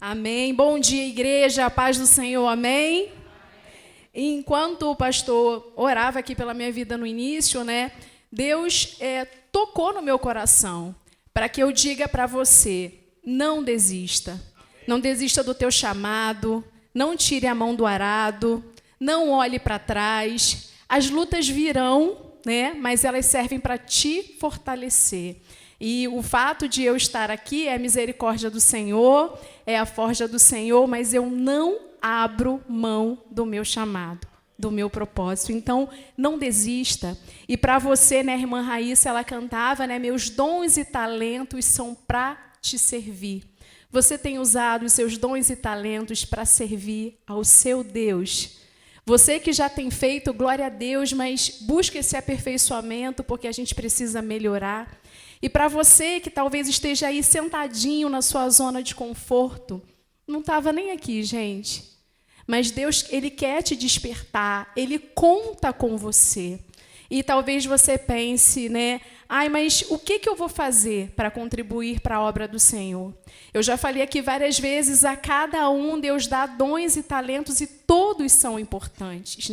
Amém. Bom dia, igreja. A paz do Senhor. Amém. Enquanto o pastor orava aqui pela minha vida no início, Deus tocou no meu coração para que eu diga para você, não desista. Não desista do teu chamado, não tire a mão do arado, não olhe para trás. As lutas virão, mas elas servem para te fortalecer. E o fato de eu estar aqui é a misericórdia do Senhor, é a forja do Senhor, mas eu não abro mão do meu chamado, do meu propósito. Então, não desista. E para você, a irmã Raíssa, ela cantava, meus dons e talentos são para te servir. Você tem usado os seus dons e talentos para servir ao seu Deus. Você que já tem feito, glória a Deus, mas busque esse aperfeiçoamento, porque a gente precisa melhorar. E para você que talvez esteja aí sentadinho na sua zona de conforto, não estava nem aqui, gente. Mas Deus, Ele quer te despertar, Ele conta com você. E talvez você pense, mas o que eu vou fazer para contribuir para a obra do Senhor? Eu já falei aqui várias vezes, a cada um Deus dá dons e talentos e todos são importantes,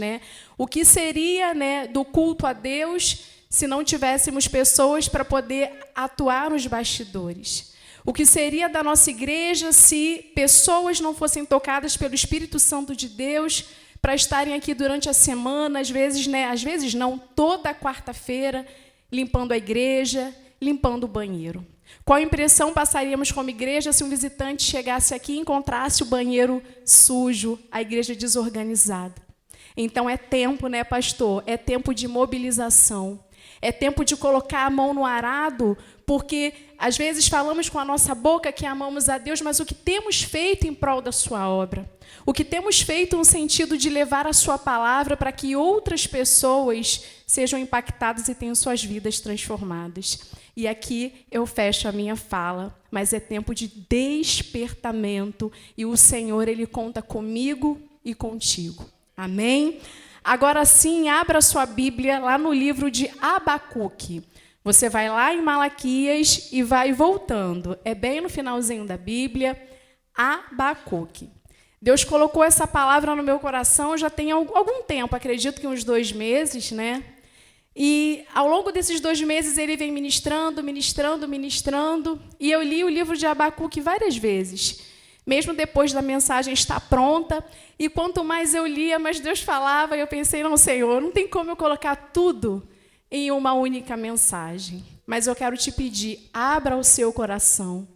O que seria, do culto a Deus se não tivéssemos pessoas para poder atuar nos bastidores? O que seria da nossa igreja se pessoas não fossem tocadas pelo Espírito Santo de Deus para estarem aqui durante a semana, às vezes não, toda quarta-feira, limpando a igreja, limpando o banheiro? Qual impressão passaríamos como igreja se um visitante chegasse aqui e encontrasse o banheiro sujo, a igreja desorganizada? Então é tempo, pastor? É tempo de mobilização. É tempo de colocar a mão no arado, porque às vezes falamos com a nossa boca que amamos a Deus, mas o que temos feito em prol da sua obra? O que temos feito no sentido de levar a sua palavra para que outras pessoas sejam impactadas e tenham suas vidas transformadas? E aqui eu fecho a minha fala, mas é tempo de despertamento e o Senhor, Ele conta comigo e contigo. Amém? Agora sim, abra sua Bíblia lá no livro de Abacuque. Você vai lá em Malaquias e vai voltando. É bem no finalzinho da Bíblia, Abacuque. Deus colocou essa palavra no meu coração já tem algum tempo, acredito que uns 2 meses, E ao longo desses 2 meses ele vem ministrando, e eu li o livro de Abacuque várias vezes. Mesmo depois da mensagem estar pronta, e quanto mais eu lia, mais Deus falava, e eu pensei, não, Senhor, não tem como eu colocar tudo em uma única mensagem. Mas eu quero te pedir, abra o seu coração.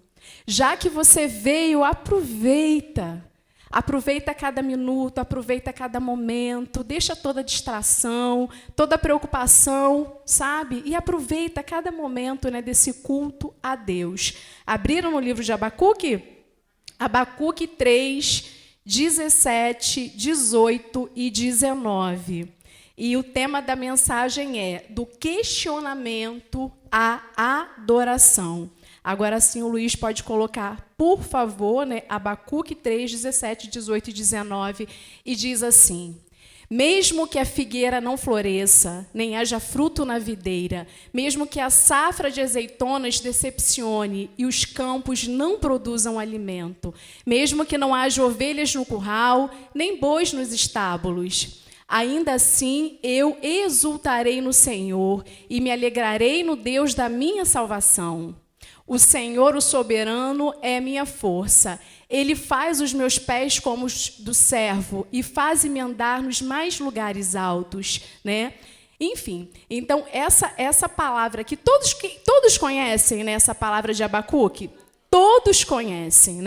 Já que você veio, aproveita. Aproveita cada minuto, aproveita cada momento, deixa toda distração, toda preocupação, sabe? E aproveita cada momento desse culto a Deus. Abriram no livro de Abacuque? Abacuque 3, 17, 18 e 19. E o tema da mensagem é do questionamento à adoração. Agora sim o Luiz pode colocar, por favor, Abacuque 3, 17, 18 e 19, e diz assim: mesmo que a figueira não floresça, nem haja fruto na videira, mesmo que a safra de azeitonas decepcione e os campos não produzam alimento, mesmo que não haja ovelhas no curral, nem bois nos estábulos, ainda assim eu exultarei no Senhor e me alegrarei no Deus da minha salvação. O Senhor, o soberano, é minha força. Ele faz os meus pés como os do servo e faz-me andar nos mais lugares altos, Enfim, então essa palavra que todos conhecem, essa palavra de Abacuque, todos conhecem,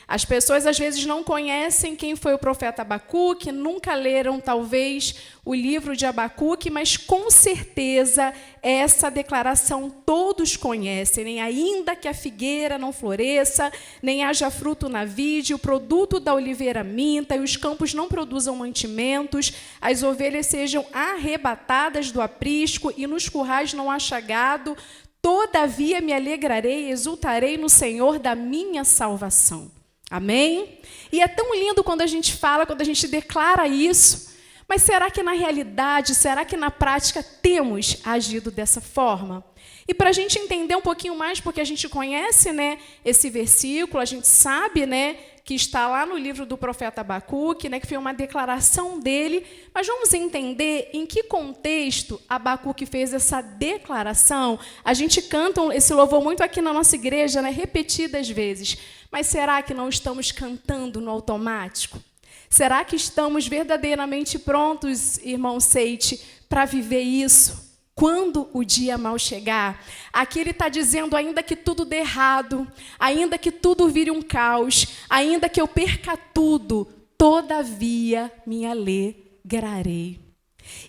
As pessoas às vezes não conhecem quem foi o profeta Abacuque, nunca leram talvez o livro de Abacuque, mas com certeza essa declaração todos conhecem, nem ainda que a figueira não floresça, nem haja fruto na vide, o produto da oliveira minta e os campos não produzam mantimentos, as ovelhas sejam arrebatadas do aprisco e nos currais não haja gado, todavia me alegrarei e exultarei no Senhor da minha salvação. Amém? E é tão lindo quando a gente fala, quando a gente declara isso, Mas será que na realidade, será que na prática temos agido dessa forma? E para a gente entender um pouquinho mais, porque a gente conhece, né, esse versículo, a gente sabe, né, que está lá no livro do profeta Abacuque, né, que foi uma declaração dele, mas vamos entender em que contexto Abacuque fez essa declaração. A gente canta esse louvor muito aqui na nossa igreja, né, repetidas vezes, mas será que não estamos cantando no automático? Será que estamos verdadeiramente prontos, irmão Seite, para viver isso? Quando o dia mal chegar, aqui ele está dizendo, ainda que tudo dê errado, ainda que tudo vire um caos, ainda que eu perca tudo, todavia me alegrarei.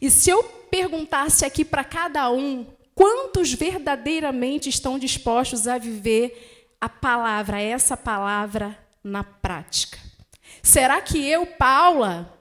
E se eu perguntasse aqui para cada um, quantos verdadeiramente estão dispostos a viver a palavra, essa palavra na prática? Será que eu, Paula,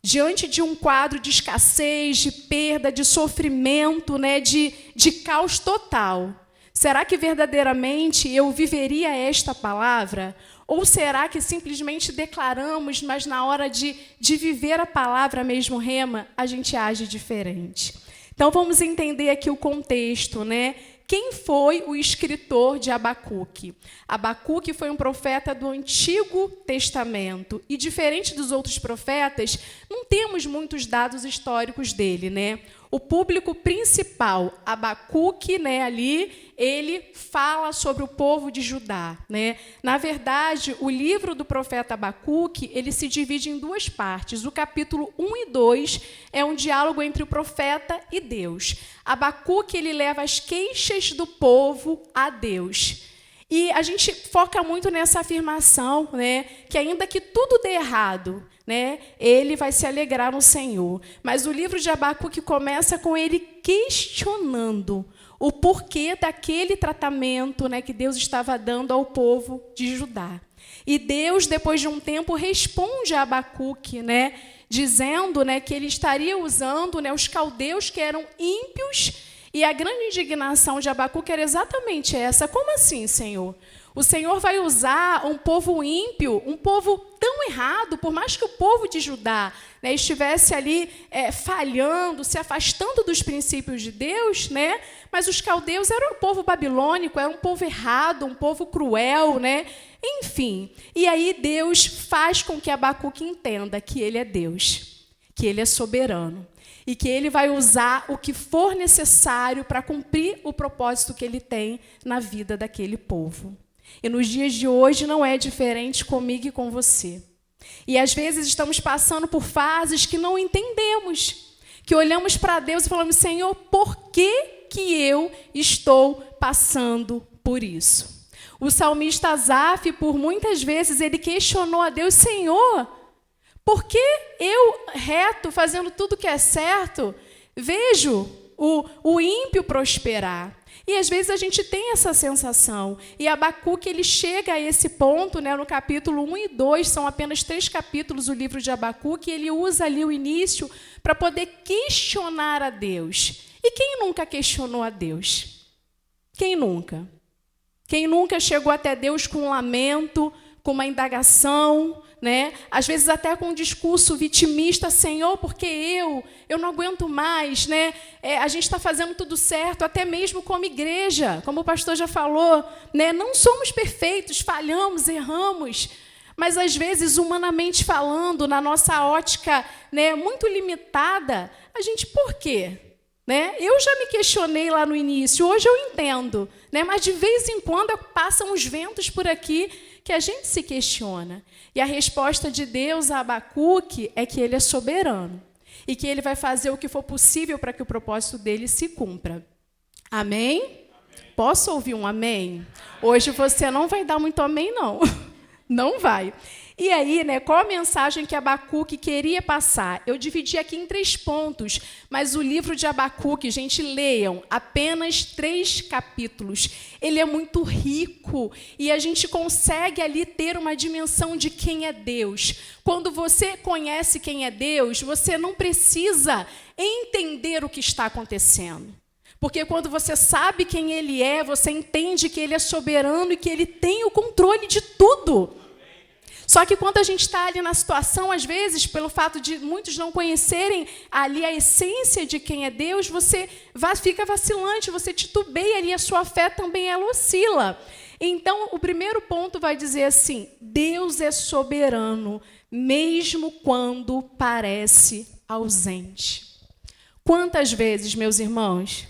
diante de um quadro de escassez, de perda, de sofrimento, né, de caos total, será que verdadeiramente eu viveria esta palavra? Ou será que simplesmente declaramos, mas na hora de viver a palavra mesmo rema, a gente age diferente? Então vamos entender aqui o contexto, né? Quem foi o escritor de Abacuque? Abacuque foi um profeta do Antigo Testamento. E, diferente dos outros profetas, não temos muitos dados históricos dele, né? O público principal, Abacuque, né, ali, ele fala sobre o povo de Judá, né? Na verdade, o livro do profeta Abacuque, ele se divide em duas partes. O capítulo 1 e 2 é um diálogo entre o profeta e Deus. Abacuque, ele leva as queixas do povo a Deus. E a gente foca muito nessa afirmação, né, que ainda que tudo dê errado, né, ele vai se alegrar no Senhor. Mas o livro de Abacuque começa com ele questionando o porquê daquele tratamento, né, que Deus estava dando ao povo de Judá. E Deus, depois de um tempo, responde a Abacuque, né, dizendo, né, que ele estaria usando, né, os caldeus que eram ímpios. E a grande indignação de Abacuque era exatamente essa. Como assim, Senhor? O Senhor vai usar um povo ímpio, um povo tão errado, por mais que o povo de Judá, né, estivesse ali falhando, se afastando dos princípios de Deus, né, mas os caldeus eram um povo babilônico, era um povo errado, um povo cruel, né, enfim. E aí Deus faz com que Abacuque entenda que ele é Deus, que ele é soberano. E que ele vai usar o que for necessário para cumprir o propósito que ele tem na vida daquele povo. E nos dias de hoje não é diferente comigo e com você. E às vezes estamos passando por fases que não entendemos, que olhamos para Deus e falamos, Senhor, por que eu estou passando por isso? O salmista Asaf, por muitas vezes, ele questionou a Deus, Senhor, por que eu, reto, fazendo tudo que é certo, vejo o ímpio prosperar? E às vezes a gente tem essa sensação. E Abacuque, ele chega a esse ponto, né, no capítulo 1 e 2, são apenas 3 capítulos o livro de Abacuque, e ele usa ali o início para poder questionar a Deus. E quem nunca questionou a Deus? Quem nunca? Quem nunca chegou até Deus com um lamento, com uma indagação, né? Às vezes até com um discurso vitimista, Senhor, porque eu não aguento mais, né? A gente está fazendo tudo certo, até mesmo como igreja, como o pastor já falou, né? Não somos perfeitos, falhamos, erramos, mas às vezes, humanamente falando, na nossa ótica, né, muito limitada, a gente, por quê? Né? Eu já me questionei lá no início, hoje eu entendo, né? Mas de vez em quando passam os ventos por aqui que a gente se questiona. E a resposta de Deus a Abacuque é que ele é soberano e que ele vai fazer o que for possível para que o propósito dele se cumpra. Amém? Amém. Posso ouvir um amém? Hoje você não vai dar muito amém, não. Não vai. E aí, né, qual a mensagem que Abacuque queria passar? Eu dividi aqui em 3 pontos, mas o livro de Abacuque, gente, leiam, apenas 3 capítulos. Ele é muito rico e a gente consegue ali ter uma dimensão de quem é Deus. Quando você conhece quem é Deus, você não precisa entender o que está acontecendo. Porque quando você sabe quem Ele é, você entende que Ele é soberano e que Ele tem o controle de tudo. Só que quando a gente está ali na situação, às vezes, pelo fato de muitos não conhecerem ali a essência de quem é Deus, você fica vacilante, você titubeia ali, a sua fé também ela oscila. Então, o primeiro ponto vai dizer assim: Deus é soberano, mesmo quando parece ausente. Quantas vezes, meus irmãos,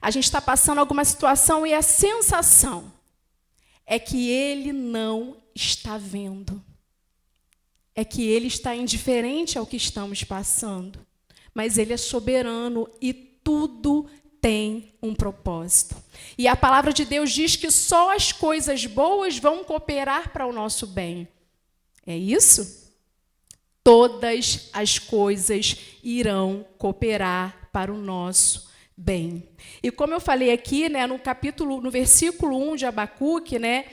a gente está passando alguma situação e a sensação é que Ele não está vendo. É que Ele está indiferente ao que estamos passando. Mas Ele é soberano e tudo tem um propósito. E a palavra de Deus diz que só as coisas boas vão cooperar para o nosso bem. É isso? Todas as coisas irão cooperar para o nosso bem. E como eu falei aqui, né, no versículo 1 de Abacuque, né,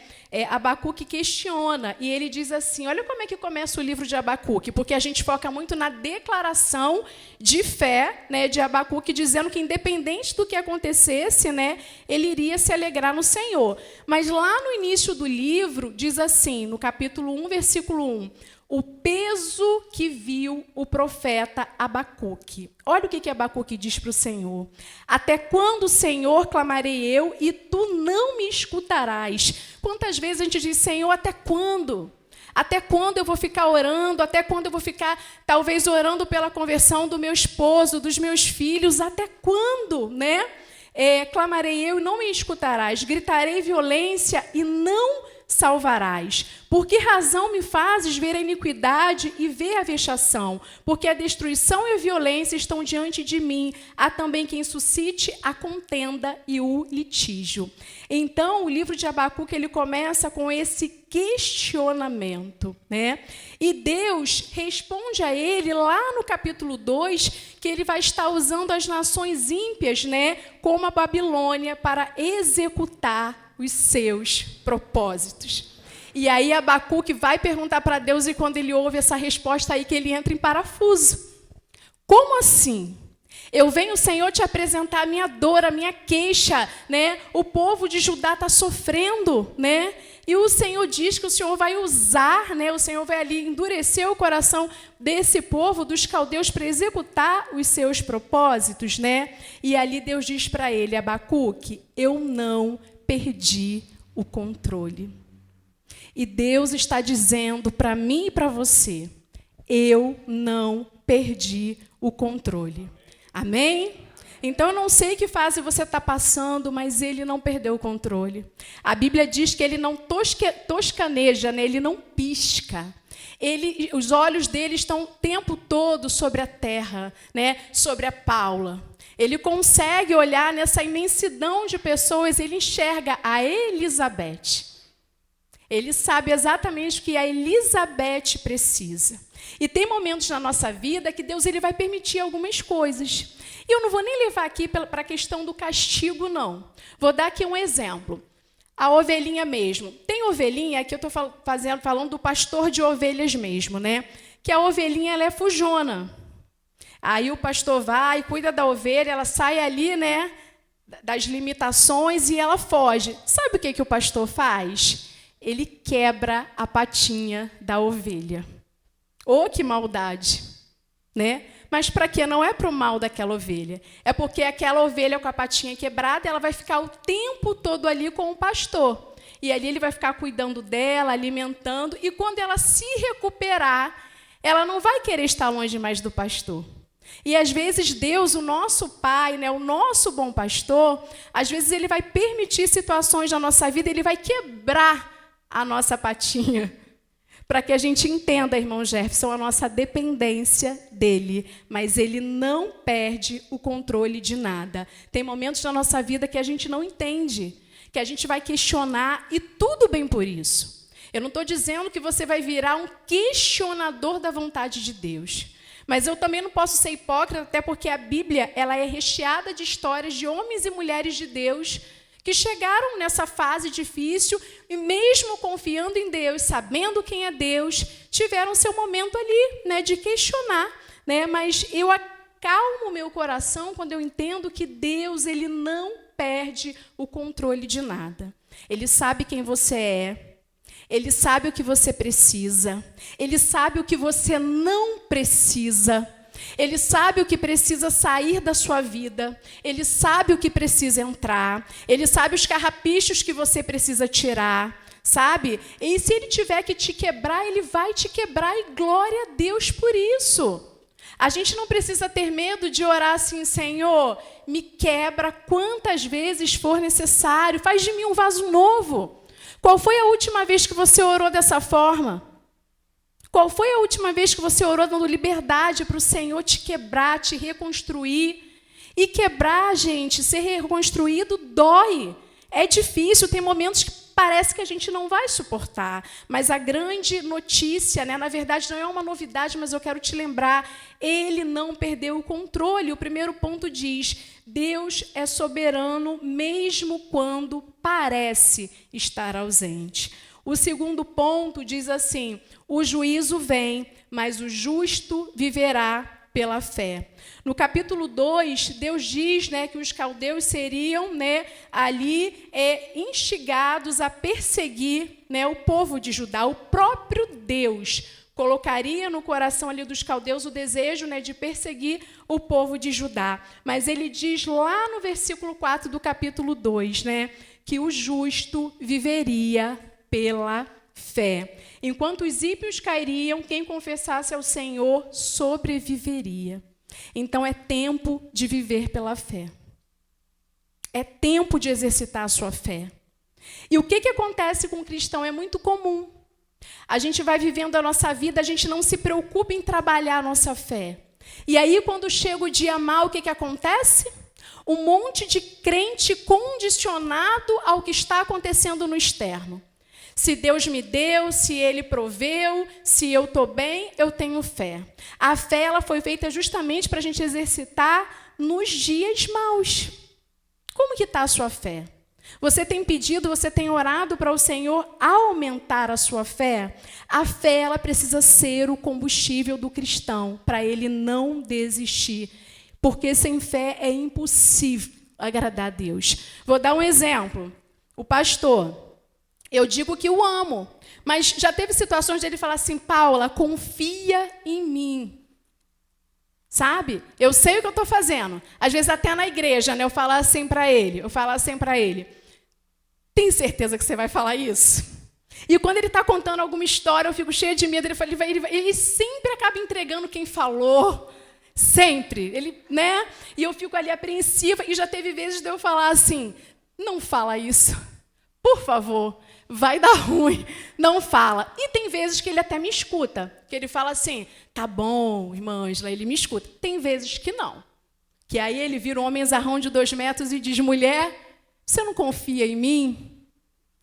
Abacuque questiona, e ele diz assim, olha como é que começa o livro de Abacuque, porque a gente foca muito na declaração de fé, né, de Abacuque, dizendo que independente do que acontecesse, né, ele iria se alegrar no Senhor. Mas lá no início do livro, diz assim, no capítulo 1, versículo 1, o peso que viu o profeta Abacuque. Olha o que Abacuque diz para o Senhor. Até quando, Senhor, clamarei eu e tu não me escutarás? Quantas vezes a gente diz, Senhor, até quando? Até quando eu vou ficar orando? Até quando eu vou ficar, talvez, orando pela conversão do meu esposo, dos meus filhos? Até quando, né? Clamarei eu e não me escutarás. Gritarei violência e não salvarás. Por que razão me fazes ver a iniquidade e ver a vexação? Porque a destruição e a violência estão diante de mim. Há também quem suscite a contenda e o litígio. Então, o livro de Abacuque, ele começa com esse questionamento, né? E Deus responde a ele lá no capítulo 2, que ele vai estar usando as nações ímpias, né, como a Babilônia, para executar os seus propósitos. E aí Abacuque vai perguntar para Deus, e quando ele ouve essa resposta aí que ele entra em parafuso. Como assim? Eu venho, Senhor, te apresentar a minha dor, a minha queixa, né? O povo de Judá está sofrendo, né? E o Senhor diz que o Senhor vai usar, né? O Senhor vai ali endurecer o coração desse povo, dos caldeus, para executar os seus propósitos, né? E ali Deus diz para ele, Abacuque, eu não perdi o controle. E Deus está dizendo para mim e para você, eu não perdi o controle. Amém? Então, eu não sei que fase você está passando, mas ele não perdeu o controle. A Bíblia diz que ele não toscaneja, né? Ele não pisca. Os olhos dele estão o tempo todo sobre a terra, né? Sobre a Paula. Ele consegue olhar nessa imensidão de pessoas, ele enxerga a Elizabeth. Ele sabe exatamente o que a Elizabeth precisa. E tem momentos na nossa vida que Deus ele vai permitir algumas coisas. E eu não vou nem levar aqui para a questão do castigo, não. Vou dar aqui um exemplo. A ovelhinha mesmo. Tem ovelhinha, aqui eu estou falando do pastor de ovelhas mesmo, né? Que a ovelhinha ela é fujona. Aí o pastor vai, cuida da ovelha, ela sai ali, né, das limitações e ela foge. Sabe o que o pastor faz? Ele quebra a patinha da ovelha. Oh, que maldade, né? Mas para quê? Não é para o mal daquela ovelha. É porque aquela ovelha com a patinha quebrada, ela vai ficar o tempo todo ali com o pastor. E ali ele vai ficar cuidando dela, alimentando. E quando ela se recuperar, ela não vai querer estar longe mais do pastor. E às vezes Deus, o nosso Pai, né, o nosso bom pastor, às vezes ele vai permitir situações na nossa vida, ele vai quebrar a nossa patinha, para que a gente entenda, irmão Jefferson, a nossa dependência dele, mas ele não perde o controle de nada. Tem momentos na nossa vida que a gente não entende, que a gente vai questionar, e tudo bem por isso. Eu não estou dizendo que você vai virar um questionador da vontade de Deus, mas eu também não posso ser hipócrita, até porque a Bíblia ela é recheada de histórias de homens e mulheres de Deus que chegaram nessa fase difícil e mesmo confiando em Deus, sabendo quem é Deus, tiveram seu momento ali, né, de questionar, né? Mas eu acalmo o meu coração quando eu entendo que Deus ele não perde o controle de nada. Ele sabe quem você é. Ele sabe o que você precisa. Ele sabe o que você não precisa. Ele sabe o que precisa sair da sua vida. Ele sabe o que precisa entrar. Ele sabe os carrapichos que você precisa tirar. Sabe? E se ele tiver que te quebrar, ele vai te quebrar. E glória a Deus por isso. A gente não precisa ter medo de orar assim, Senhor, me quebra quantas vezes for necessário. Faz de mim um vaso novo. Qual foi a última vez que você orou dessa forma? Qual foi a última vez que você orou dando liberdade para o Senhor te quebrar, te reconstruir? E quebrar, gente, ser reconstruído dói. É difícil, tem momentos que parece que a gente não vai suportar. Mas a grande notícia, né, na verdade, não é uma novidade, mas eu quero te lembrar, ele não perdeu o controle. O primeiro ponto diz, Deus é soberano mesmo quando parece estar ausente. O segundo ponto diz assim, o juízo vem, mas o justo viverá pela fé. No capítulo 2, Deus diz, né, que os caldeus seriam, né, ali instigados a perseguir, né, o povo de Judá. O próprio Deus colocaria no coração ali dos caldeus o desejo, né, de perseguir o povo de Judá. Mas ele diz lá no versículo 4 do capítulo 2, né, que o justo viveria pela fé. Enquanto os ímpios cairiam, quem confessasse ao Senhor sobreviveria. Então é tempo de viver pela fé. É tempo de exercitar a sua fé. E o que acontece com o cristão? É muito comum. A gente vai vivendo a nossa vida, a gente não se preocupa em trabalhar a nossa fé. E aí, quando chega o dia mau, o que acontece? Um monte de crente condicionado ao que está acontecendo no externo. Se Deus me deu, se Ele proveu, se eu estou bem, eu tenho fé. A fé ela foi feita justamente para a gente exercitar nos dias maus. Como que está a sua fé? Você tem pedido, você tem orado para o Senhor aumentar a sua fé? A fé ela precisa ser o combustível do cristão, para ele não desistir. Porque sem fé é impossível agradar a Deus. Vou dar um exemplo. O pastor... Eu digo que o amo, mas já teve situações de ele falar assim, Paula, confia em mim. Sabe? Eu sei o que eu estou fazendo. Às vezes até na igreja, né, eu falo assim para ele, tem certeza que você vai falar isso? E quando ele está contando alguma história, eu fico cheia de medo, ele sempre acaba entregando quem falou, sempre. Ele, né? E eu fico ali apreensiva, e já teve vezes de eu falar assim, não fala isso, por favor. Vai dar ruim, não fala. E tem vezes que ele até me escuta, que ele fala assim, tá bom, irmã Ângela, ele me escuta. Tem vezes que não. Que aí ele vira um homenzarrão de 2 metros e diz, mulher, você não confia em mim?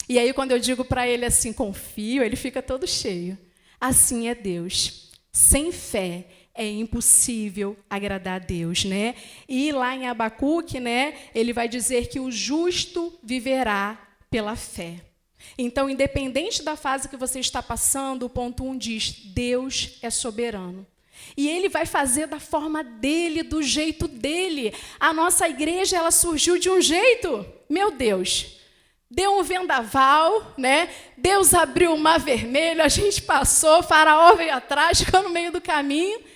E aí quando eu digo para ele assim, confio, ele fica todo cheio. Assim é Deus. Sem fé é impossível agradar a Deus, né? E lá em Abacuque, né, ele vai dizer que o justo viverá pela fé. Então, independente da fase que você está passando, o ponto 1 diz, Deus é soberano. E Ele vai fazer da forma dEle, do jeito dEle. A nossa igreja, ela surgiu de um jeito, meu Deus, deu um vendaval, né? Deus abriu o mar vermelho, a gente passou, Faraó veio atrás, ficou no meio do caminho.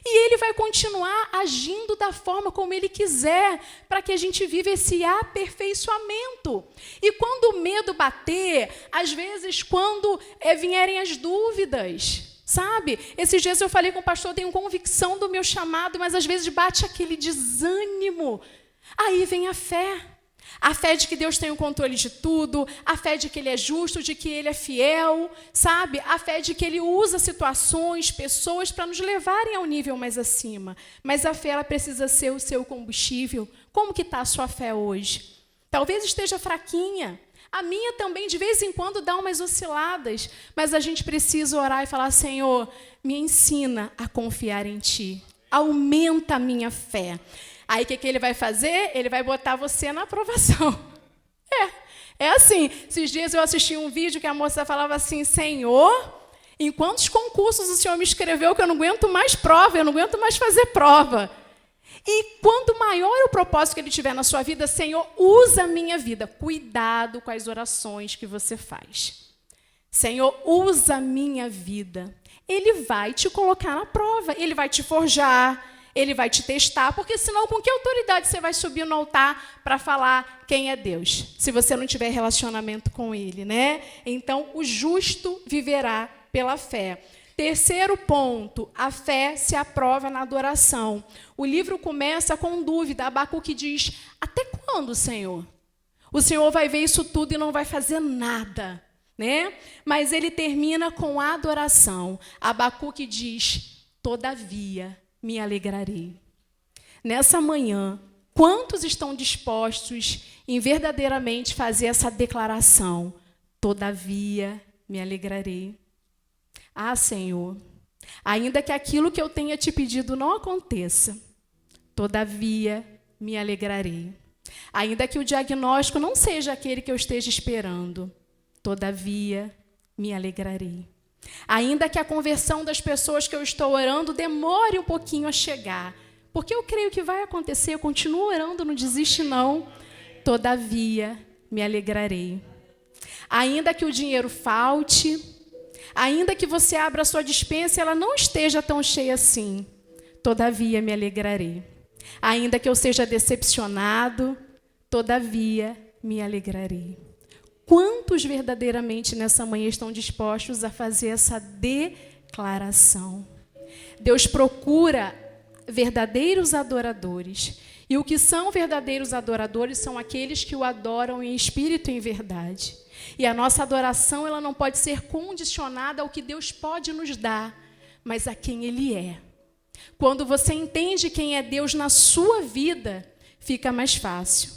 E Ele vai continuar agindo da forma como Ele quiser, para que a gente viva esse aperfeiçoamento. E quando o medo bater, às vezes quando vierem as dúvidas, sabe? Esses dias eu falei com o pastor, eu tenho convicção do meu chamado, mas às vezes bate aquele desânimo. Aí vem a fé. A fé de que Deus tem o controle de tudo, a fé de que Ele é justo, de que Ele é fiel, sabe? A fé de que Ele usa situações, pessoas para nos levarem a um nível mais acima. Mas a fé ela precisa ser o seu combustível. Como que está a sua fé hoje? Talvez esteja fraquinha. A minha também, de vez em quando, dá umas osciladas. Mas a gente precisa orar e falar, Senhor, me ensina a confiar em Ti. Aumenta a minha fé. Aí o que Ele vai fazer? Ele vai botar você na aprovação. É assim. Esses dias eu assisti um vídeo que a moça falava assim, Senhor, em quantos concursos o Senhor me escreveu que eu não aguento mais prova, eu não aguento mais fazer prova. E quanto maior o propósito que Ele tiver na sua vida, Senhor, usa a minha vida. Cuidado com as orações que você faz. Senhor, usa a minha vida. Ele vai te colocar na prova, ele vai te forjar, ele vai te testar, porque senão com que autoridade você vai subir no altar para falar quem é Deus, se você não tiver relacionamento com ele, né? Então, o justo viverá pela fé. Terceiro ponto, a fé se aprova na adoração. O livro começa com dúvida. Abacuque diz, até quando, Senhor? O Senhor vai ver isso tudo e não vai fazer nada, né? Mas ele termina com adoração. Abacuque diz, todavia me alegrarei. Nessa manhã, quantos estão dispostos em verdadeiramente fazer essa declaração? Todavia me alegrarei. Ah, Senhor, ainda que aquilo que eu tenha te pedido não aconteça, todavia me alegrarei. Ainda que o diagnóstico não seja aquele que eu esteja esperando, todavia me alegrarei. Ainda que a conversão das pessoas que eu estou orando demore um pouquinho a chegar, porque eu creio que vai acontecer, eu continuo orando, não desiste não, todavia me alegrarei. Ainda que o dinheiro falte, ainda que você abra a sua despensa e ela não esteja tão cheia assim, todavia me alegrarei. Ainda que eu seja decepcionado, todavia me alegrarei. Quantos verdadeiramente nessa manhã estão dispostos a fazer essa declaração? Deus procura verdadeiros adoradores. E o que são verdadeiros adoradores são aqueles que o adoram em espírito e em verdade. E a nossa adoração ela não pode ser condicionada ao que Deus pode nos dar, mas a quem Ele é. Quando você entende quem é Deus na sua vida, fica mais fácil.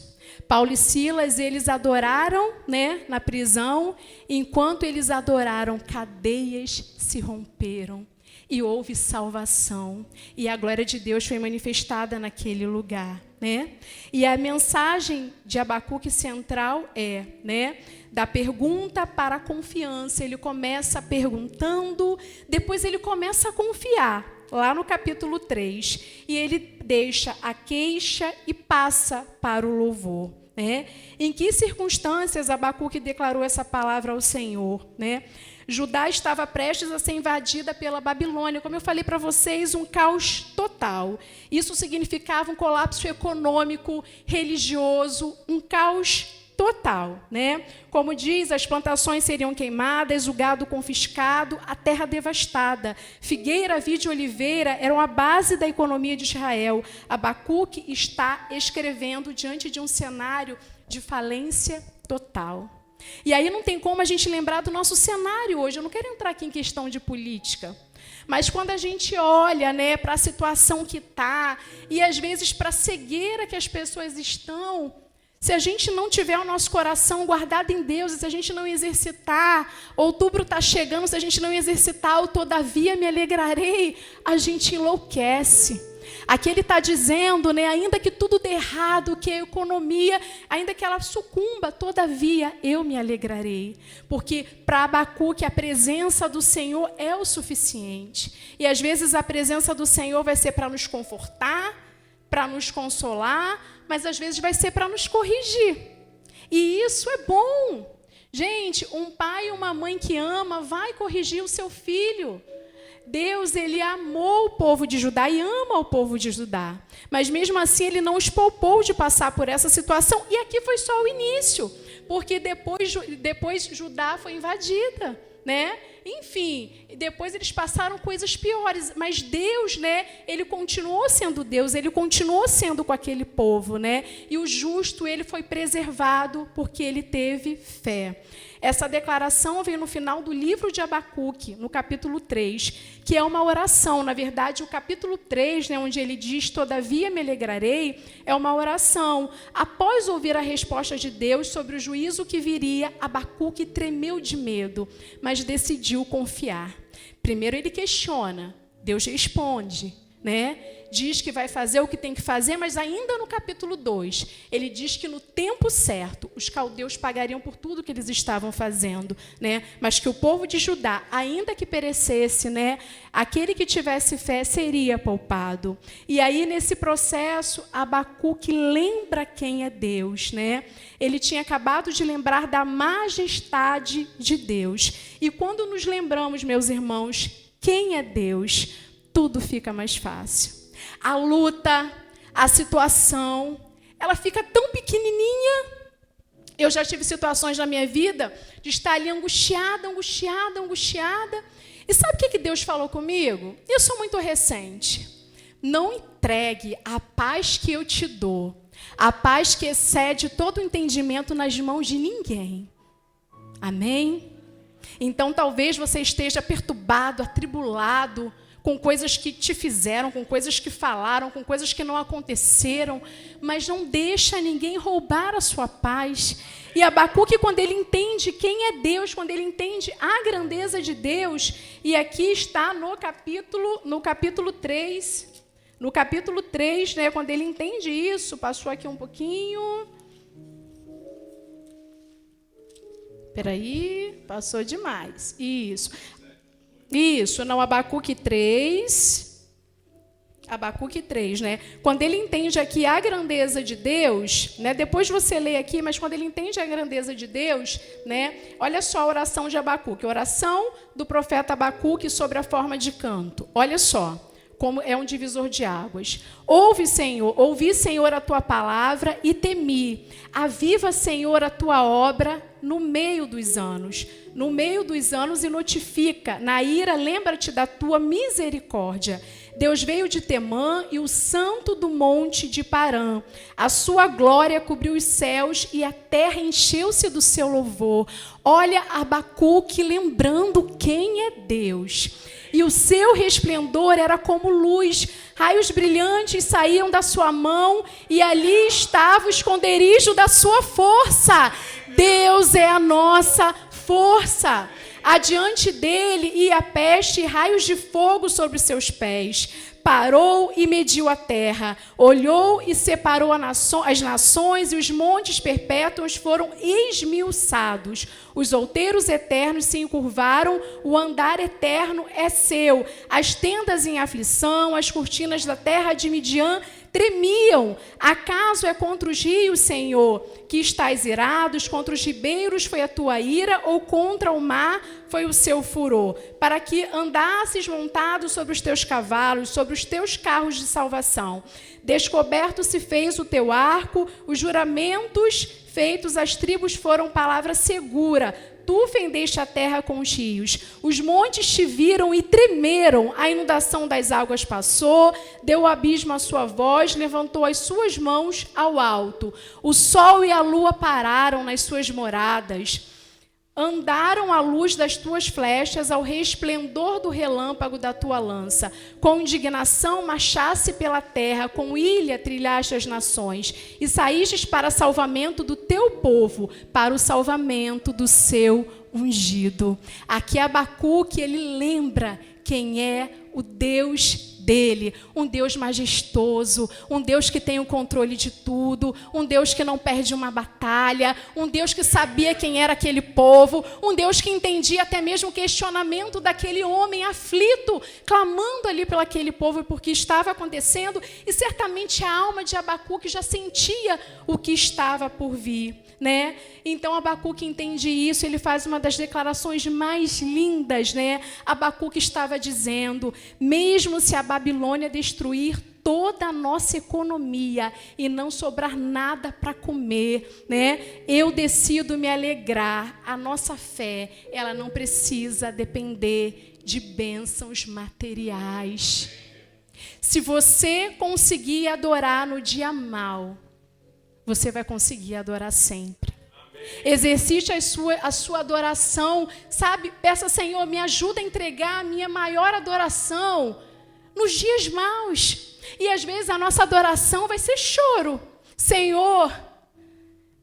Paulo e Silas, eles adoraram, né, na prisão, enquanto eles adoraram, cadeias se romperam e houve salvação. E a glória de Deus foi manifestada naquele lugar, né? E a mensagem de Abacuque central é, né, da pergunta para a confiança. Ele começa perguntando, depois ele começa a confiar. Lá no capítulo 3, e ele deixa a queixa e passa para o louvor, né? Em que circunstâncias Abacuque declarou essa palavra ao Senhor, né? Judá estava prestes a ser invadida pela Babilônia, como eu falei para vocês, um caos total. Isso significava um colapso econômico, religioso, um caos total, né? Como diz, as plantações seriam queimadas, o gado confiscado, a terra devastada. Figueira, vide e oliveira eram a base da economia de Israel. Abacuque está escrevendo diante de um cenário de falência total. E aí não tem como a gente lembrar do nosso cenário hoje. Eu não quero entrar aqui em questão de política, mas quando a gente olha, né, para a situação que está, e às vezes para a cegueira que as pessoas estão, se a gente não tiver o nosso coração guardado em Deus, se a gente não exercitar, outubro está chegando, se a gente não exercitar o todavia me alegrarei, a gente enlouquece. Aqui ele está dizendo, né, ainda que tudo dê errado, que a economia, ainda que ela sucumba, todavia eu me alegrarei. Porque para Abacuque a presença do Senhor é o suficiente. E às vezes a presença do Senhor vai ser para nos confortar, para nos consolar, mas às vezes vai ser para nos corrigir. E isso é bom. Gente, um pai e uma mãe que ama vai corrigir o seu filho. Deus, ele amou o povo de Judá e ama o povo de Judá. Mas mesmo assim, ele não os poupou de passar por essa situação. E aqui foi só o início, porque depois Judá foi invadida, né? Enfim, depois eles passaram coisas piores, mas Deus, né, ele continuou sendo Deus, ele continuou sendo com aquele povo, né? E o justo, ele foi preservado porque ele teve fé. Essa declaração vem no final do livro de Abacuque, no capítulo 3, que é uma oração. Na verdade, o capítulo 3, né, onde ele diz, todavia me alegrarei, é uma oração. Após ouvir a resposta de Deus sobre o juízo que viria, Abacuque tremeu de medo, mas decidiu confiar. Primeiro ele questiona, Deus responde. né? Diz que vai fazer o que tem que fazer, mas ainda no capítulo 2, ele diz que no tempo certo, os caldeus pagariam por tudo que eles estavam fazendo, né? Mas que o povo de Judá, ainda que perecesse, né, aquele que tivesse fé seria poupado. E aí, nesse processo, Abacuque lembra quem é Deus, né? Ele tinha acabado de lembrar da majestade de Deus. E quando nos lembramos, meus irmãos, quem é Deus, tudo fica mais fácil. A luta, a situação, ela fica tão pequenininha. Eu já tive situações na minha vida de estar ali angustiada. E sabe o que Deus falou comigo? Eu sou muito recente. Não entregue a paz que eu te dou, a paz que excede todo o entendimento, nas mãos de ninguém. Amém? Então, talvez você esteja perturbado, atribulado, com coisas que te fizeram, com coisas que falaram, com coisas que não aconteceram, mas não deixa ninguém roubar a sua paz. E Abacuque, quando ele entende quem é Deus, quando ele entende a grandeza de Deus, e aqui está no capítulo 3, né, quando ele entende isso, passou aqui um pouquinho. Peraí, passou demais. Isso, não, Abacuque 3, né? Quando ele entende aqui a grandeza de Deus, né? Depois você lê aqui, mas quando ele entende a grandeza de Deus, né? Olha só a oração de Abacuque, a oração do profeta Abacuque sobre a forma de canto. Olha só como é um divisor de águas. Ouvi, Senhor, a tua palavra e temi. Aviva, Senhor, a tua obra no meio dos anos. No meio dos anos e notifica. Na ira, lembra-te da tua misericórdia. Deus veio de Temã e o santo do monte de Parã. A sua glória cobriu os céus e a terra encheu-se do seu louvor. Olha Abacuque lembrando quem é Deus. E o seu resplendor era como luz, raios brilhantes saíam da sua mão, e ali estava o esconderijo da sua força. Deus é a nossa força. Adiante dele ia a peste e raios de fogo sobre os seus pés. Parou e mediu a terra, olhou e separou as nações, e os montes perpétuos foram esmiuçados. Os outeiros eternos se encurvaram, o andar eterno é seu. As tendas em aflição, as cortinas da terra de Midian tremiam. Acaso é contra os rios, Senhor, que estás irados? Contra os ribeiros foi a tua ira, ou contra o mar foi o seu furor? Para que andasses montado sobre os teus cavalos, sobre os teus carros de salvação. Descoberto se fez o teu arco, os juramentos feitos às tribos foram palavra segura. Tu fendeste a terra com os rios. Os montes te viram e tremeram. A inundação das águas passou, deu o abismo à sua voz, levantou as suas mãos ao alto. O sol e a lua pararam nas suas moradas. Andaram à luz das tuas flechas, ao resplendor do relâmpago da tua lança. Com indignação marchaste pela terra, com ilha trilhaste as nações, e saístes para salvamento do teu povo, para o salvamento do seu ungido. Aqui Abacuque, ele lembra quem é o Deus dele, um Deus majestoso, um Deus que tem o controle de tudo, um Deus que não perde uma batalha, um Deus que sabia quem era aquele povo, um Deus que entendia até mesmo o questionamento daquele homem aflito, clamando ali pelo aquele povo e por que estava acontecendo, e certamente a alma de Abacuque já sentia o que estava por vir, né? Então Abacuque entende isso, ele faz uma das declarações mais lindas, né? Abacuque estava dizendo: mesmo se a Babilônia destruir toda a nossa economia e não sobrar nada para comer, né? Eu decido me alegrar. A nossa fé, ela não precisa depender de bênçãos materiais. Se você conseguir adorar no dia mau, você vai conseguir adorar sempre. Exercite a sua adoração, sabe? Peça, Senhor, me ajuda a entregar a minha maior adoração nos dias maus. E às vezes a nossa adoração vai ser choro. Senhor,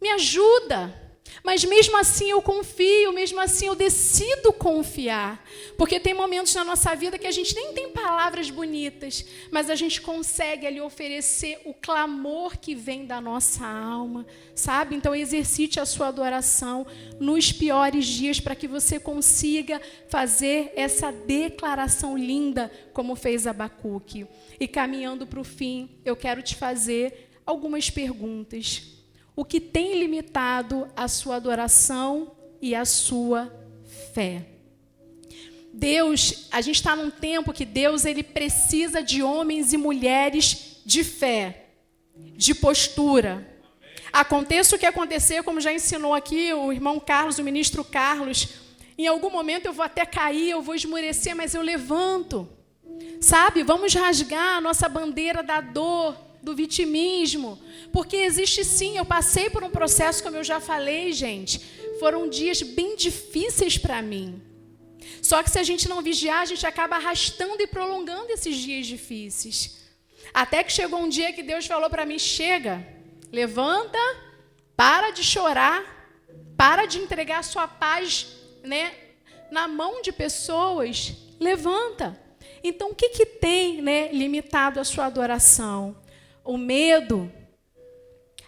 me ajuda. Mas mesmo assim eu confio, mesmo assim eu decido confiar. Porque tem momentos na nossa vida que a gente nem tem palavras bonitas, mas a gente consegue ali oferecer o clamor que vem da nossa alma, sabe? Então exercite a sua adoração nos piores dias para que você consiga fazer essa declaração linda como fez Abacuque. E caminhando para o fim, eu quero te fazer algumas perguntas. O que tem limitado a sua adoração e a sua fé? Deus, a gente está num tempo que Deus ele precisa de homens e mulheres de fé, de postura. Aconteça o que acontecer, como já ensinou aqui o irmão Carlos, o ministro Carlos, em algum momento eu vou até cair, eu vou esmorecer, mas eu levanto. Sabe, vamos rasgar a nossa bandeira da dor, do vitimismo, porque existe sim, eu passei por um processo, como eu já falei, gente, foram dias bem difíceis para mim. Só que se a gente não vigiar, a gente acaba arrastando e prolongando esses dias difíceis. Até que chegou um dia que Deus falou para mim, chega, levanta, para de chorar, para de entregar a sua paz, né, na mão de pessoas, levanta. Então, o que tem, né, limitado a sua adoração? O medo,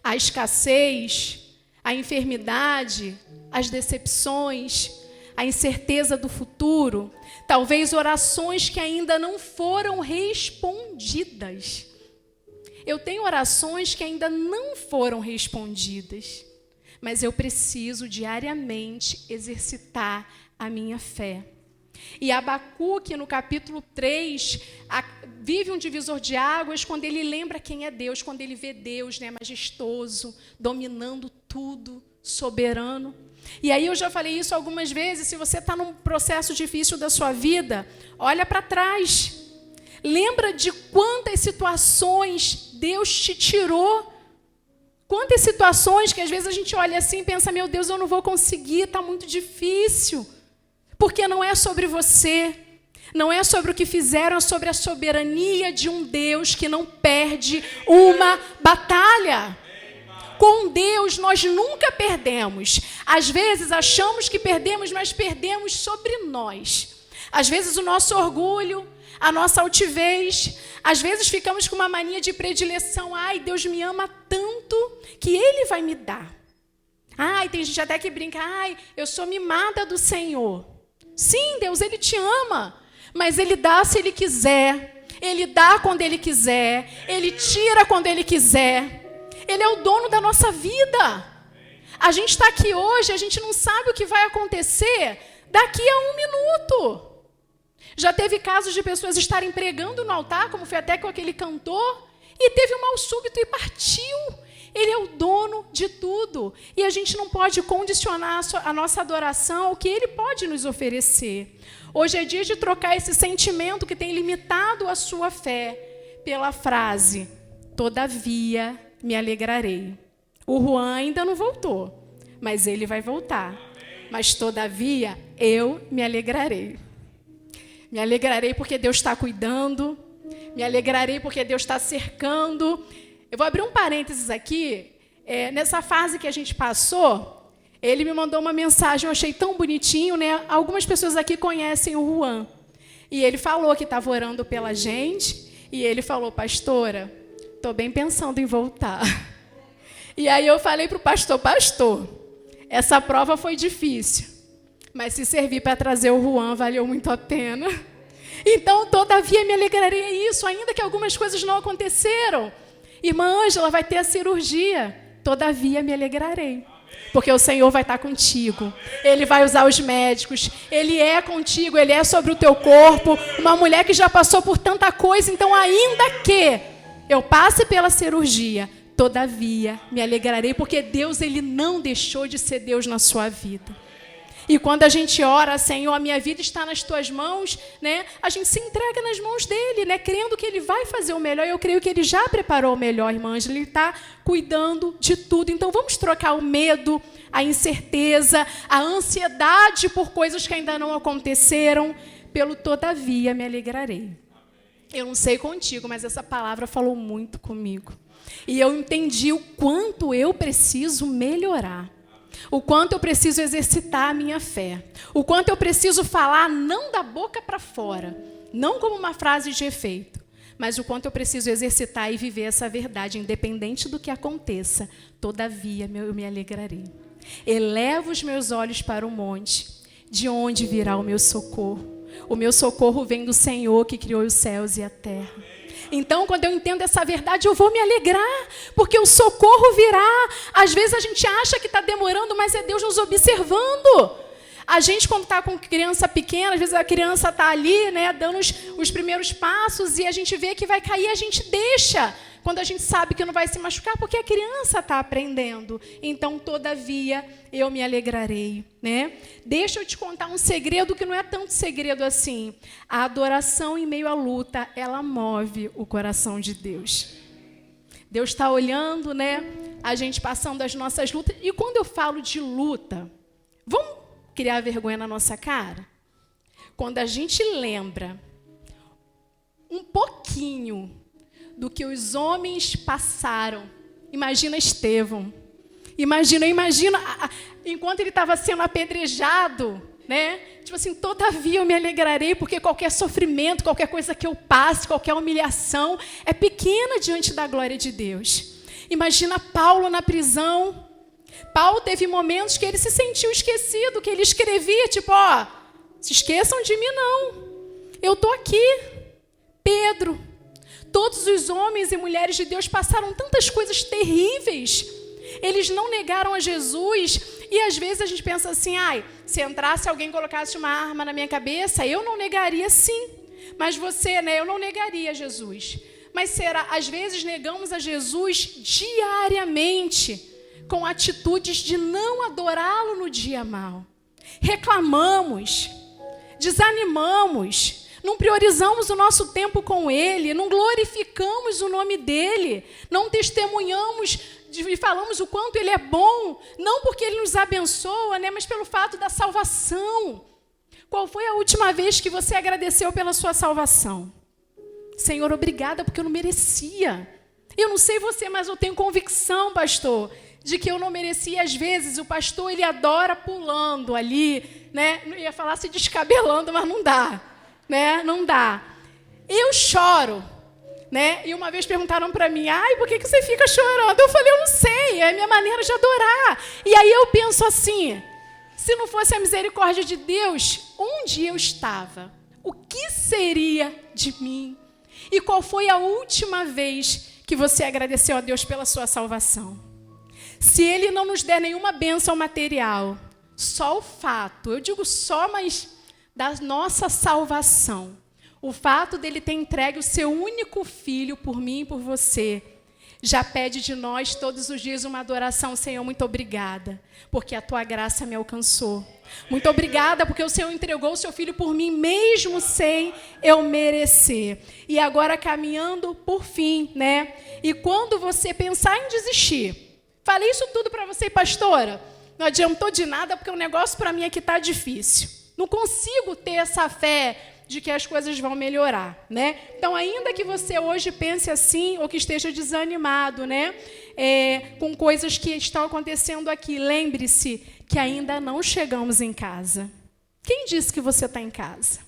a escassez, a enfermidade, as decepções, a incerteza do futuro, talvez orações que ainda não foram respondidas. Eu tenho orações que ainda não foram respondidas, mas eu preciso diariamente exercitar a minha fé. E Abacuque, no capítulo 3, vive um divisor de águas quando ele lembra quem é Deus, quando ele vê Deus, né, majestoso, dominando tudo, soberano. E aí eu já falei isso algumas vezes, se você está num processo difícil da sua vida, olha para trás. Lembra de quantas situações Deus te tirou. Quantas situações que às vezes a gente olha assim e pensa, meu Deus, eu não vou conseguir, está muito difícil. Porque não é sobre você, não é sobre o que fizeram, é sobre a soberania de um Deus que não perde uma batalha. Com Deus nós nunca perdemos. Às vezes achamos que perdemos, mas perdemos sobre nós. Às vezes o nosso orgulho, a nossa altivez, às vezes ficamos com uma mania de predileção. Ai, Deus me ama tanto que Ele vai me dar. Ai, tem gente até que brinca, ai, eu sou mimada do Senhor. Sim, Deus, Ele te ama, mas Ele dá se Ele quiser, Ele dá quando Ele quiser, Ele tira quando Ele quiser, Ele é o dono da nossa vida. A gente está aqui hoje, a gente não sabe o que vai acontecer daqui a 1 minuto. Já teve casos de pessoas estarem pregando no altar, como foi até com aquele cantor, e teve um mal súbito e partiu. Ele é o dono de tudo. E a gente não pode condicionar a nossa adoração ao que Ele pode nos oferecer. Hoje é dia de trocar esse sentimento que tem limitado a sua fé pela frase, todavia me alegrarei. O Juan ainda não voltou, mas ele vai voltar. Mas todavia eu me alegrarei. Me alegrarei porque Deus está cuidando. Me alegrarei porque Deus está cercando. Eu vou abrir um parênteses aqui. Nessa fase que a gente passou, ele me mandou uma mensagem, eu achei tão bonitinho, né? Algumas pessoas aqui conhecem o Juan. E ele falou que estava orando pela gente. E ele falou, pastora, estou bem pensando em voltar. E aí eu falei para o pastor, essa prova foi difícil. Mas se servir para trazer o Juan, valeu muito a pena. Então, todavia, me alegrarei a isso, ainda que algumas coisas não aconteceram. Irmã Ângela vai ter a cirurgia, todavia me alegrarei, porque o Senhor vai estar contigo, Ele vai usar os médicos, Ele é contigo, Ele é sobre o teu corpo, uma mulher que já passou por tanta coisa, então ainda que eu passe pela cirurgia, todavia me alegrarei, porque Deus Ele não deixou de ser Deus na sua vida. E quando a gente ora, Senhor, a minha vida está nas tuas mãos, né? A gente se entrega nas mãos dele, né? Crendo que ele vai fazer o melhor. Eu creio que ele já preparou o melhor, irmã Ângela. Ele está cuidando de tudo. Então vamos trocar o medo, a incerteza, a ansiedade por coisas que ainda não aconteceram, pelo todavia me alegrarei. Eu não sei contigo, mas essa palavra falou muito comigo. E eu entendi o quanto eu preciso melhorar. O quanto eu preciso exercitar a minha fé. O quanto eu preciso falar não da boca para fora, não como uma frase de efeito, mas o quanto eu preciso exercitar e viver essa verdade, independente do que aconteça. Todavia, eu me alegrarei. Elevo os meus olhos para o monte, de onde virá o meu socorro? O meu socorro vem do Senhor que criou os céus e a terra. Então, quando eu entendo essa verdade, eu vou me alegrar, porque o socorro virá. Às vezes a gente acha que está demorando, mas é Deus nos observando. A gente, quando está com criança pequena, às vezes a criança está ali, né, dando os primeiros passos, e a gente vê que vai cair, a gente deixa, quando a gente sabe que não vai se machucar, porque a criança está aprendendo. Então, todavia, eu me alegrarei, né? Deixa eu te contar um segredo que não é tanto segredo assim. A adoração em meio à luta, ela move o coração de Deus. Deus está olhando, né, a gente passando as nossas lutas. E quando eu falo de luta, vamos criar vergonha na nossa cara? Quando a gente lembra um pouquinho do que os homens passaram. Imagina Estevão. Imagina, enquanto ele estava sendo apedrejado, né? Tipo assim, todavia eu me alegrarei, porque qualquer sofrimento, qualquer coisa que eu passe, qualquer humilhação, é pequena diante da glória de Deus. Imagina Paulo na prisão. Paulo teve momentos que ele se sentiu esquecido, que ele escrevia, tipo, ó, se esqueçam de mim não. Eu estou aqui. Pedro. Todos os homens e mulheres de Deus passaram tantas coisas terríveis. Eles não negaram a Jesus. E às vezes a gente pensa assim, se entrasse alguém e colocasse uma arma na minha cabeça, eu não negaria sim. Mas você, né, eu não negaria Jesus. Mas será, às vezes negamos a Jesus diariamente, com atitudes de não adorá-lo no dia mau. Reclamamos, desanimamos, não priorizamos o nosso tempo com Ele, não glorificamos o nome dEle, não testemunhamos e falamos o quanto Ele é bom, não porque Ele nos abençoa, né, mas pelo fato da salvação. Qual foi a última vez que você agradeceu pela sua salvação? Senhor, obrigada, porque eu não merecia. Eu não sei você, mas eu tenho convicção, pastor, de que eu não merecia. Às vezes o pastor, ele adora pulando ali, né? Não ia falar se descabelando, mas não dá, né? Não dá. Eu choro, né? E uma vez perguntaram para mim, por que você fica chorando? Eu falei, eu não sei, é a minha maneira de adorar. E aí eu penso assim, se não fosse a misericórdia de Deus, onde eu estava? O que seria de mim? E qual foi a última vez que você agradeceu a Deus pela sua salvação? Se Ele não nos der nenhuma bênção material, só o fato, eu digo só, mas da nossa salvação, o fato dele ter entregue o seu único filho por mim e por você, já pede de nós todos os dias uma adoração. Senhor, muito obrigada, porque a tua graça me alcançou. Muito obrigada, porque o Senhor entregou o seu filho por mim, mesmo sem eu merecer. E agora caminhando por fim, né? E quando você pensar em desistir, falei isso tudo para você, pastora, não adiantou de nada, porque o negócio para mim aqui está difícil. Não consigo ter essa fé de que as coisas vão melhorar, né? Então, ainda que você hoje pense assim, ou que esteja desanimado, né? Com coisas que estão acontecendo aqui, lembre-se que ainda não chegamos em casa. Quem disse que você está em casa?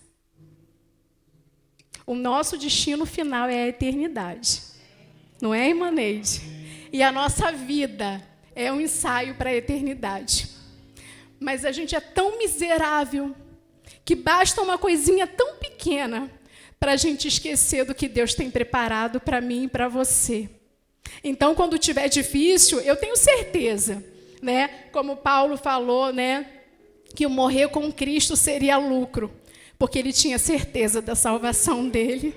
O nosso destino final é a eternidade. Não é, irmã Neide? E a nossa vida é um ensaio para a eternidade. Mas a gente é tão miserável que basta uma coisinha tão pequena para a gente esquecer do que Deus tem preparado para mim e para você. Então, quando tiver difícil, eu tenho certeza, né? Como Paulo falou, né? Que o morrer com Cristo seria lucro, porque ele tinha certeza da salvação dele.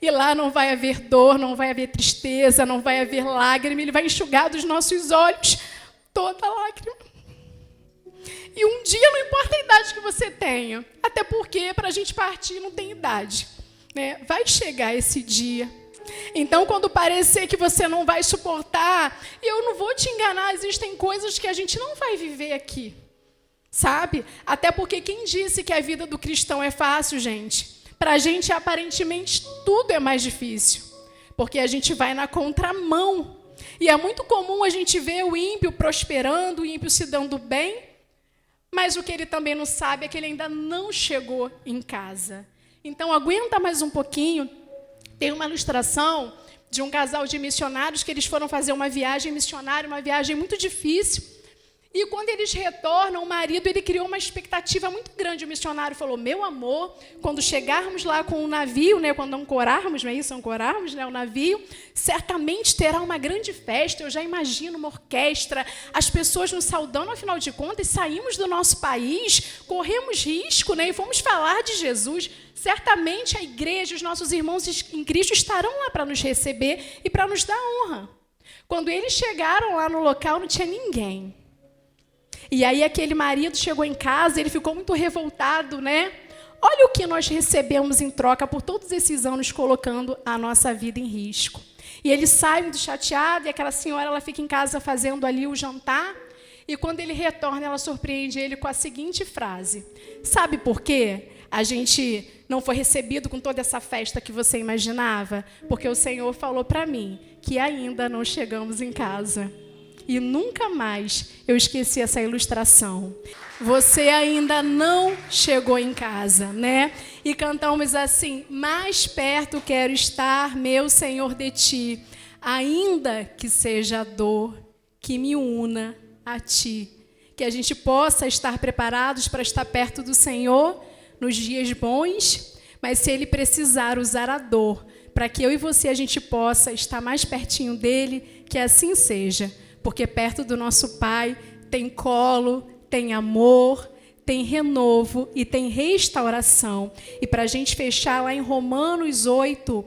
E lá não vai haver dor, não vai haver tristeza, não vai haver lágrima. Ele vai enxugar dos nossos olhos toda lágrima. E um dia, não importa a idade que você tenha, até porque para a gente partir não tem idade, né? Vai chegar esse dia. Então, quando parecer que você não vai suportar, eu não vou te enganar, existem coisas que a gente não vai viver aqui, sabe? Até porque quem disse que a vida do cristão é fácil, gente? Para a gente, aparentemente, tudo é mais difícil, porque a gente vai na contramão. E é muito comum a gente ver o ímpio prosperando, o ímpio se dando bem, mas o que ele também não sabe é que ele ainda não chegou em casa. Então, aguenta mais um pouquinho. Tem uma ilustração de um casal de missionários que eles foram fazer uma viagem missionária, uma viagem muito difícil. E quando eles retornam, o marido ele criou uma expectativa muito grande. O missionário falou: meu amor, quando chegarmos lá com o navio, né, quando ancorarmos, não é isso? Ancorarmos, né, o navio, certamente terá uma grande festa. Eu já imagino uma orquestra, as pessoas nos saudando, afinal de contas, saímos do nosso país, corremos risco, né, e fomos falar de Jesus. Certamente a igreja, os nossos irmãos em Cristo estarão lá para nos receber e para nos dar honra. Quando eles chegaram lá no local, não tinha ninguém. E aí aquele marido chegou em casa, ele ficou muito revoltado, né? Olha o que nós recebemos em troca por todos esses anos colocando a nossa vida em risco. E ele sai muito chateado, e aquela senhora ela fica em casa fazendo ali o jantar, e quando ele retorna, ela surpreende ele com a seguinte frase: sabe por quê a gente não foi recebido com toda essa festa que você imaginava? Porque o Senhor falou para mim que ainda não chegamos em casa. E nunca mais eu esqueci essa ilustração. Você ainda não chegou em casa, né? E cantamos assim: mais perto quero estar, meu Senhor, de ti, ainda que seja a dor que me una a ti. Que a gente possa estar preparados para estar perto do Senhor nos dias bons, mas se Ele precisar usar a dor para que eu e você a gente possa estar mais pertinho dEle, que assim seja. Porque perto do nosso Pai tem colo, tem amor, tem renovo e tem restauração. E para a gente fechar lá em Romanos 8,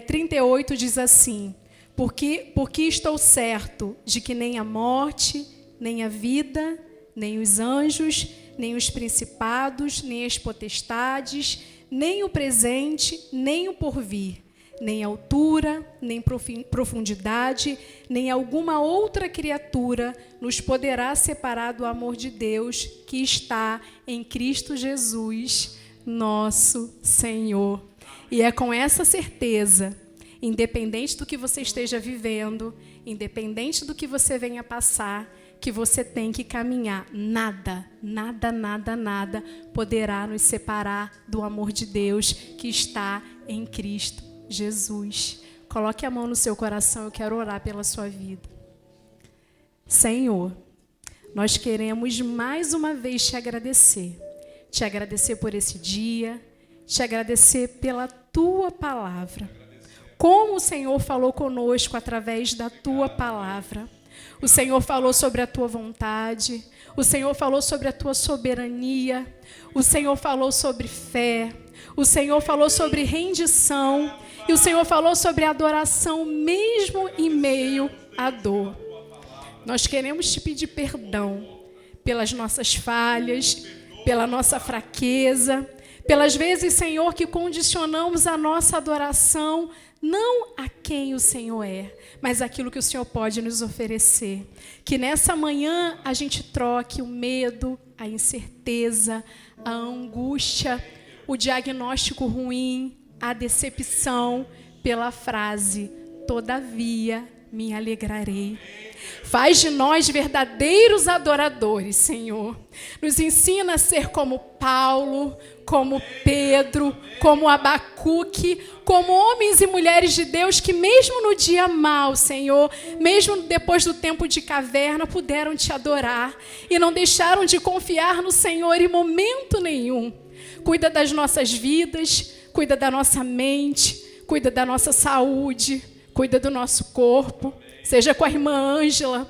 38, diz assim: porque estou certo de que nem a morte, nem a vida, nem os anjos, nem os principados, nem as potestades, nem o presente, nem o porvir, nem altura, nem profundidade, nem alguma outra criatura nos poderá separar do amor de Deus que está em Cristo Jesus, nosso Senhor. E é com essa certeza, independente do que você esteja vivendo, independente do que você venha passar, que você tem que caminhar. Nada, nada, nada, nada poderá nos separar do amor de Deus que está em Cristo Jesus. Coloque a mão no seu coração, eu quero orar pela sua vida. Senhor, nós queremos mais uma vez te agradecer por esse dia, te agradecer pela tua palavra. Como o Senhor falou conosco através da tua palavra. O Senhor falou sobre a tua vontade, o Senhor falou sobre a tua soberania, o Senhor falou sobre fé, o Senhor falou sobre rendição, e o Senhor falou sobre adoração mesmo em meio à dor. Nós queremos te pedir perdão pelas nossas falhas, pela nossa fraqueza, pelas vezes, Senhor, que condicionamos a nossa adoração não a quem o Senhor é, mas aquilo que o Senhor pode nos oferecer. Que nessa manhã a gente troque o medo, a incerteza, a angústia, o diagnóstico ruim, a decepção, pela frase: todavia me alegrarei. Faz de nós verdadeiros adoradores, Senhor. Nos ensina a ser como Paulo, como Pedro, como Abacuque, como homens e mulheres de Deus que mesmo no dia mau, Senhor, mesmo depois do tempo de caverna, puderam te adorar e não deixaram de confiar no Senhor em momento nenhum. Cuida das nossas vidas, cuida da nossa mente, cuida da nossa saúde, cuida do nosso corpo. Seja com a irmã Ângela,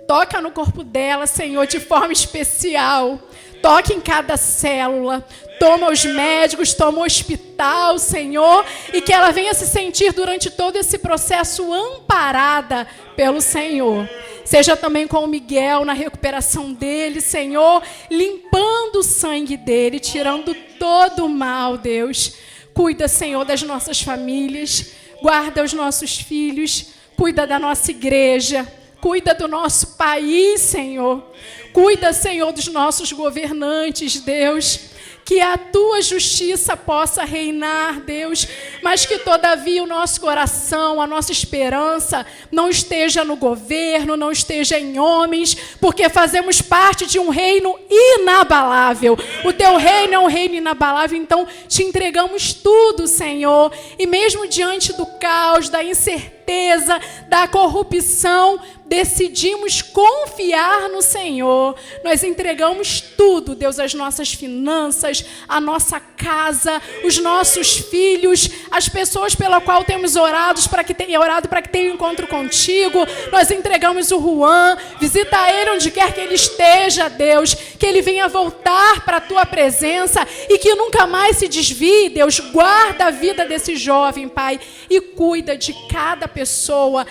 toca no corpo dela, Senhor, de forma especial. Toque em cada célula, toma os médicos, toma o hospital, Senhor, e que ela venha se sentir durante todo esse processo amparada pelo Senhor. Seja também com o Miguel na recuperação dele, Senhor, limpando o sangue dele, tirando todo o mal, Deus. Cuida, Senhor, das nossas famílias, guarda os nossos filhos, cuida da nossa igreja, cuida do nosso país, Senhor. Cuida, Senhor, dos nossos governantes, Deus. que a tua justiça possa reinar, Deus, mas que todavia o nosso coração, a nossa esperança não esteja no governo, não esteja em homens, porque fazemos parte de um reino inabalável. O teu reino é um reino inabalável, então te entregamos tudo, Senhor, e mesmo diante do caos, da incerteza, da corrupção, decidimos confiar no Senhor. Nós entregamos tudo, Deus, as nossas finanças, a nossa casa, os nossos filhos, as pessoas pela qual temos orado para que tenham um encontro contigo. Nós entregamos o Juan, visita ele onde quer que ele esteja, Deus, que ele venha voltar para a tua presença e que nunca mais se desvie, Deus. Guarda a vida desse jovem, Pai, e cuida de cada pessoa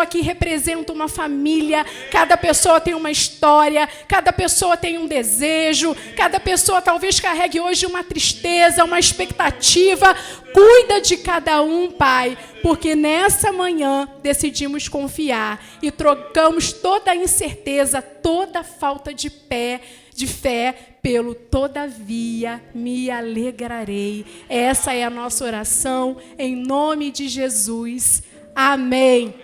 que representa uma família, cada pessoa tem uma história, cada pessoa tem um desejo, cada pessoa talvez carregue hoje uma tristeza, uma expectativa. Cuida de cada um, Pai, porque nessa manhã decidimos confiar e trocamos toda a incerteza, toda a falta de fé pelo todavia me alegrarei. Essa é a nossa oração em nome de Jesus. Amém.